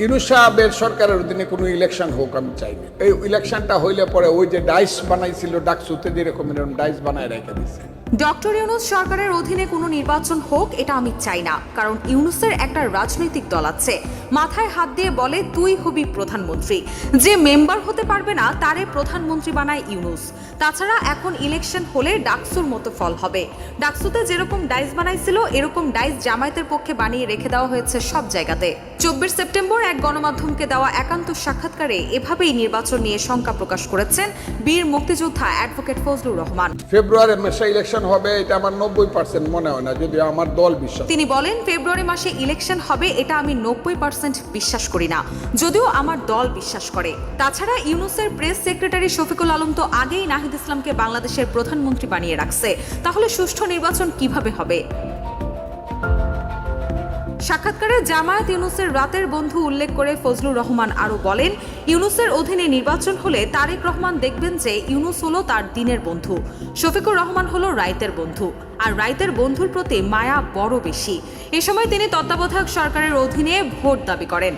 ইউনূস সাহেবের সরকারের অধীনে কোনো ইলেকশন হোক আমি চাই না। এই ইলেকশনটা হইলে পরে ওই যে ডাইস বানাইছিল ডাকসুতে যেরকম এরকম ডাইস বানায় রেখে দিছে। ডক্টর ইউনূস সরকারের অধীনে কোনো নির্বাচন হোক এটা আমি চাই না, কারণ ইউনূসের একটা রাজনৈতিক দল আছে, মাথায় হাত দিয়ে বলে তুই হবি প্রধানমন্ত্রী। যে মেম্বার হতে পারবে না তারে প্রধানমন্ত্রী বানায় ইউনূস। তাছাড়া এখন ইলেকশন হলে ডাকসুর মতো ফল হবে। ডাকসুতে যেরকম ডাইস বানাইছিল এরকম ডাইস জামায়াতের পক্ষে বানিয়ে রেখে দেওয়া হয়েছে সব জায়গাতে। 24 সেপ্টেম্বর এক গণমাধ্যমকে দেওয়া একান্ত সাক্ষাৎকারে এভাবেই নির্বাচন নিয়ে শঙ্কা প্রকাশ করেছেন বীর মুক্তিযোদ্ধা অ্যাডভোকেট ফজলুর রহমান। ফেব্রুয়ারি মাসে ইলেকশন হবে এটা আমার 90% মনে হয় না, যদি আমার দল বিশ্বাস। তিনি বলেন, ফেব্রুয়ারি মাসে ইলেকশন হবে এটা আমি 90% বিশ্বাস করি না, যদিও আমার দল বিশ্বাস করে। তাছাড়া ইউনূসের প্রেস সেক্রেটারি শফিকুল আলম তো আগেই নাহিদ ইসলামকে বাংলাদেশের প্রধানমন্ত্রী বানিয়ে রাখছে, তাহলে সুষ্ঠু নির্বাচন কিভাবে হবে? সাক্ষাৎকারে জামায়াত ইউনূসের রাতের বন্ধু উল্লেখ করে ফজলুর রহমান আরও বলেন, ইউনূসের অধীনে নির্বাচন হলে তারেক রহমান দেখবেন যে ইউনূস হলো তার দিনের বন্ধু, শফিকুর রহমান হলো রাইতের বন্ধু, আর রাইতের বন্ধুর প্রতি মায়া বড় বেশি। এ সময় তিনি তত্ত্বাবধায়ক সরকারের অধীনে ভোট দাবি করেন।